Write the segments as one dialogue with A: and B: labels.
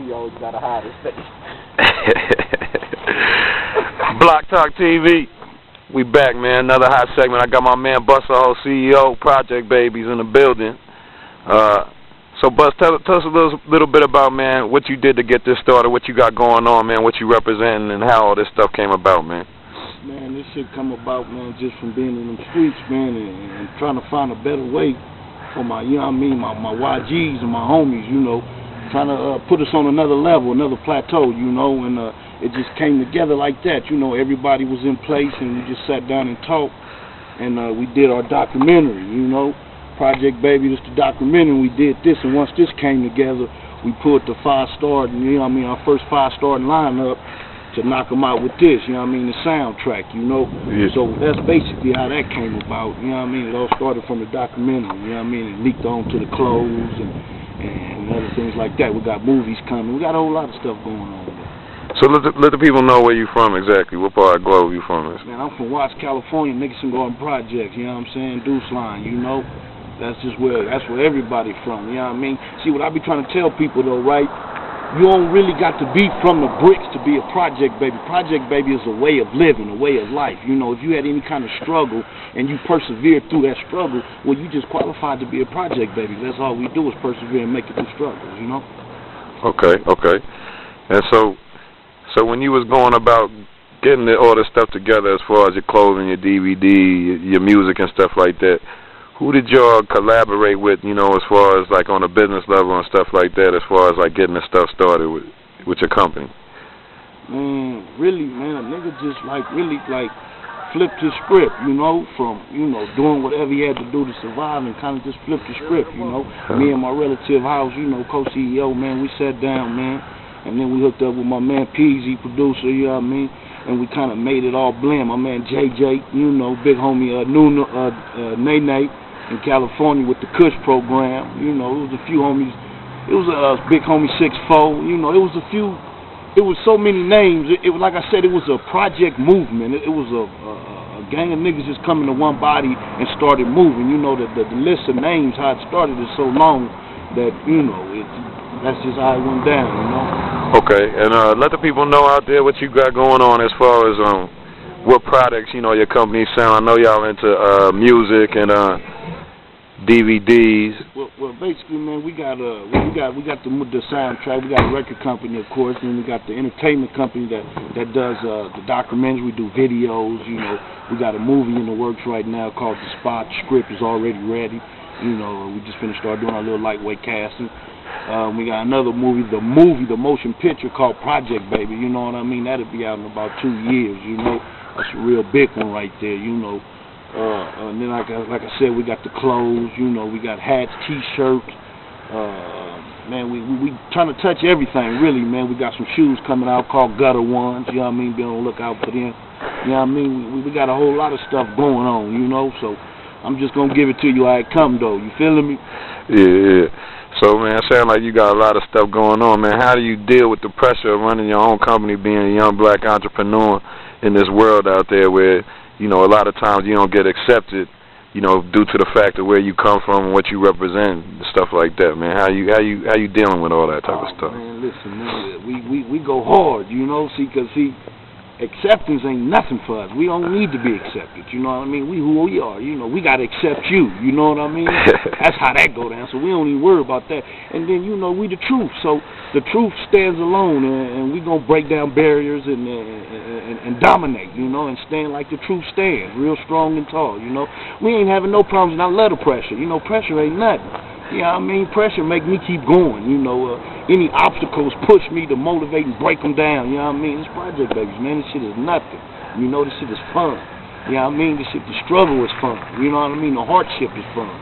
A: He always gotta hide his face.
B: Block Talk TV. We back, man. Another hot segment. I got my man Buster, whole CEO, Project Babies in the building. So, Buzz, tell us a little bit about, man, what you did to get this started, what you got going on, man, what you representing, and how all this stuff came about, man.
A: Man, this shit come about, man, just from being in the streets, man, and trying to find a better way for my, you know what I mean, my YGs and my homies, you know, trying to put us on another level, another plateau, you know, and it just came together like that, you know. Everybody was in place, and we just sat down and talked, and we did our documentary, you know. Project Baby, this the documentary, we did this, and once this came together, we put the 5-star, you know what I mean, our first 5-star lineup to knock them out with this, you know what I mean, the soundtrack, you know. Yeah. So that's basically how that came about, you know what I mean. It all started from the documentary, you know what I mean, it leaked on to the clothes and other things like that. We got movies coming, we got a whole lot of stuff going on.
B: So let the people know where you from exactly. What part of the globe you from?
A: Man, I'm from Watts, California, Nickerson Garden Projects, you know what I'm saying, Deuce Line, you know. That's where everybody from, you know what I mean? See, what I be trying to tell people, though, right? You don't really got to be from the bricks to be a Project Baby. Project Baby is a way of living, a way of life. You know, if you had any kind of struggle and you persevered through that struggle, well, you just qualified to be a Project Baby. That's all we do is persevere and make it through struggles, you know?
B: Okay. And so when you was going about getting all this stuff together as far as your clothing, your DVD, your music and stuff like that, who did y'all collaborate with, you know, as far as like on a business level and stuff like that, as far as like getting this stuff started with your company?
A: Man, really, man, a nigga just really flipped his script, you know, from, you know, doing whatever he had to do to survive and kind of just flipped the script, you know. Me and my relative House, you know, co-CEO, man, we sat down, man, and then we hooked up with my man Peasy, producer, you know what I mean, and we kind of made it all blend. My man JJ, you know, big homie Nene in California with the Kush program, you know, it was a few homies. It was a big homie 6'4", you know, it was so many names. It was, like I said, it was a project movement. It was a gang of niggas just coming to one body and started moving. You know, the list of names, how it started is so long that, you know, that's just how it went down, you know.
B: Okay, and let the people know out there what you got going on as far as what products, you know, your company sound. I know y'all into music and DVDs.
A: Well, basically, man, we got the soundtrack. We got a record company, of course, and we got the entertainment company that does the documentaries. We do videos. You know, we got a movie in the works right now called The Spot. The script is already ready. You know, we just finished doing our little lightweight casting. We got another movie, the motion picture called Project Baby. You know what I mean? That'll be out in about 2 years. You know, that's a real big one right there. You know. And then, like I said, we got the clothes, you know, we got hats, T-shirts. Man, we trying to touch everything, really, man. We got some shoes coming out called Gutter Ones, you know what I mean? Be on the lookout for them. You know what I mean? We got a whole lot of stuff going on, you know, so I'm just going to give it to you how it come, though. You feeling me?
B: Yeah. So, man, it sounds like you got a lot of stuff going on, man. How do you deal with the pressure of running your own company, being a young black entrepreneur in this world out there where, you know, a lot of times you don't get accepted, you know, due to the fact of where you come from and what you represent, stuff like that, man. How you dealing with all that type of stuff?
A: Man, listen, man, we go hard, you know, because acceptance ain't nothing for us. We don't need to be accepted, you know what I mean? We who we are, you know, we got to accept you know what I mean? That's how that go down, so we don't even worry about that. And then, you know, we the truth, so the truth stands alone, and we going to break down barriers and dominate, you know, and stand like the truth stands, real strong and tall, you know. We ain't having no problems, and I love the pressure, you know, pressure ain't nothing. You know what I mean? Pressure make me keep going, you know. Any obstacles push me to motivate and break them down, you know what I mean? This Project Babies, man, this shit is nothing. You know, this shit is fun. You know what I mean? This shit, the struggle is fun. You know what I mean? The hardship is fun.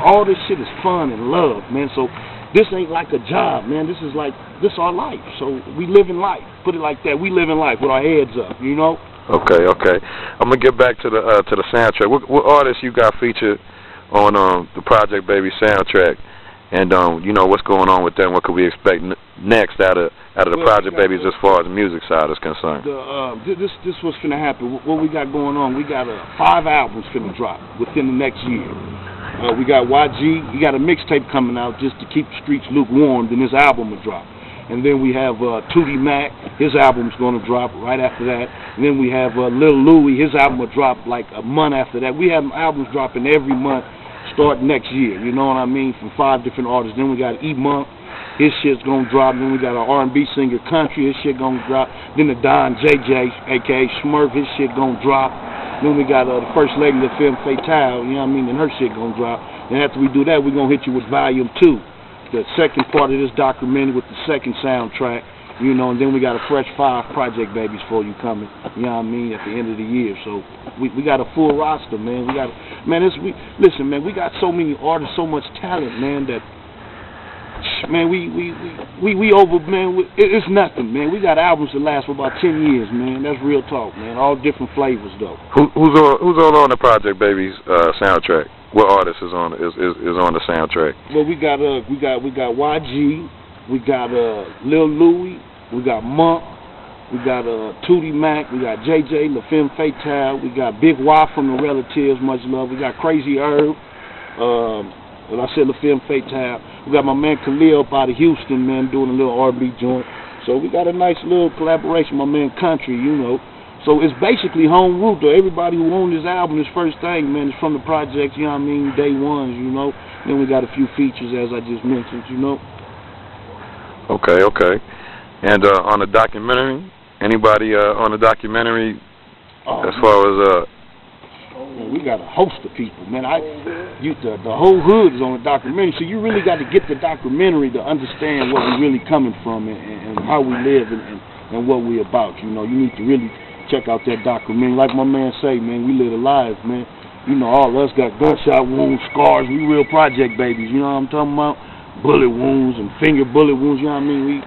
A: All this shit is fun and love, man. So this ain't like a job, man. This is our life. So we live in life. Put it like that. We live in life with our heads up, you know?
B: Okay. I'm going to get back to the soundtrack. What artists you got featured on the Project Baby soundtrack, and you know what's going on with them? What could we expect next out of the Project Babies as far as the music side is concerned?
A: This what's finna happen. What we got going on? We got 5 albums finna drop within the next year. We got YG. We got a mixtape coming out just to keep the streets lukewarm. Then this album will drop. And then we have Tootie Mac, his album's going to drop right after that. And then we have Lil Louie, his album will drop like a month after that. We have albums dropping every month start next year, you know what I mean, from 5 different artists. Then we got E-Monk, his shit's going to drop. Then we got an R&B singer, Country, his shit going to drop. Then the Don JJ, a.k.a. Smurf, his shit going to drop. Then we got the First Lady of Femme Fatale, you know what I mean, and her shit going to drop. And after we do that, we're going to hit you with Volume 2. The second part of this documentary with the second soundtrack, you know, and then we got a fresh 5 Project Babies for you coming, you know what I mean, at the end of the year. So we got a full roster, man. Listen, man, we got so many artists, so much talent, man, that, man, we over, man, it's nothing, man. We got albums that last for about 10 years, man. That's real talk, man. All different flavors, though.
B: Who's all on the Project Babies soundtrack? What artist is on the soundtrack?
A: Well, we got YG, we got Lil Louie, we got Monk, we got Tootie Mac, we got JJ, La Femme Fatale, we got Big Y from the Relatives, much love. We got Crazy Herb, well, I said La Femme Fatale. We got my man Khalil up out of Houston, man, doing a little R&B joint. So we got a nice little collaboration, my man Country, you know. So it's basically home root, though. Everybody who owned this album, this first thing, man, is from the projects, you know what I mean, day ones, you know. Then we got a few features, as I just mentioned, you know.
B: Okay. And on the documentary, anybody on the documentary as far as...
A: Man, we got a host of people, man. The whole hood is on the documentary, so you really got to get the documentary to understand where we're really coming from and how we live and what we're about, you know. You need to really check out that documentary. Like my man say, man, we live a life, man. You know, all of us got gunshot wounds, scars. We real Project Babies, you know what I'm talking about? Bullet wounds and finger bullet wounds, you know what I mean?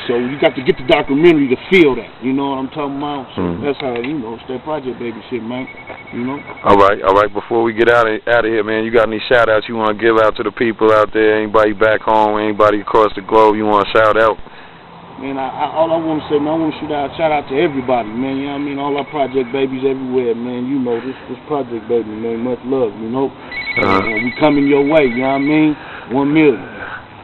A: So you got to get the documentary to feel that, you know what I'm talking about? So that's how, you know, it's that Project Baby shit, man, you know? All right.
B: Before we get out of here, man, you got any shout-outs you want to give out to the people out there, anybody back home, anybody across the globe you want to shout out?
A: Man, all I want to say, man, I want to shout out to everybody, man, you know what I mean? All our Project Babies everywhere, man, you know, this Project Baby, man, much love, you know? And we coming your way, you know what I mean? 1 million.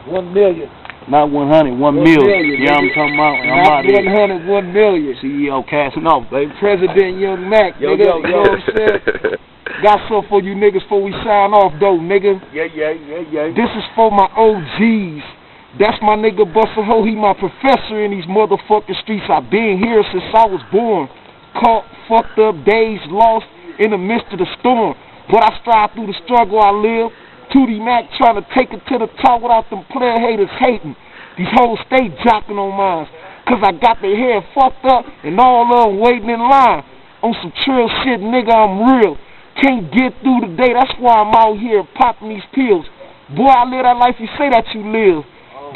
A: 1 million. Not 100, 1 million. Yeah, I'm talking about.
C: Not 100, 1 million.
A: CEO casting off, baby.
C: President Young Mac, nigga. You know what I'm saying? Got something for you niggas before we sign off, though, nigga.
A: Yeah.
C: This is for my OGs. That's my nigga Buster Ho. He my professor in these motherfucking streets. I've been here since I was born. Caught, fucked up, days lost in the midst of the storm. But I strive through the struggle I live. Tootie Mac trying to take it to the top without them player haters hating. These hoes stay jocking on mine, cause I got their hair fucked up and all of them waiting in line. On some trill shit, nigga, I'm real. Can't get through the day, that's why I'm out here popping these pills. Boy, I live that life you say that you live.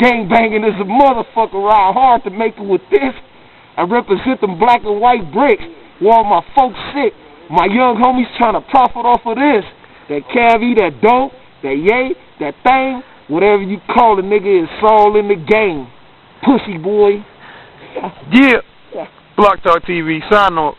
C: Gang banging is a motherfucker, ride hard to make it with this. I represent them black and white bricks, while my folks sick. My young homies trying to profit off of this. That cavi, that dope, that yay, that thing, whatever you call it, nigga, it's all in the game. Pussy boy.
B: Yeah. Block Talk TV, sign off.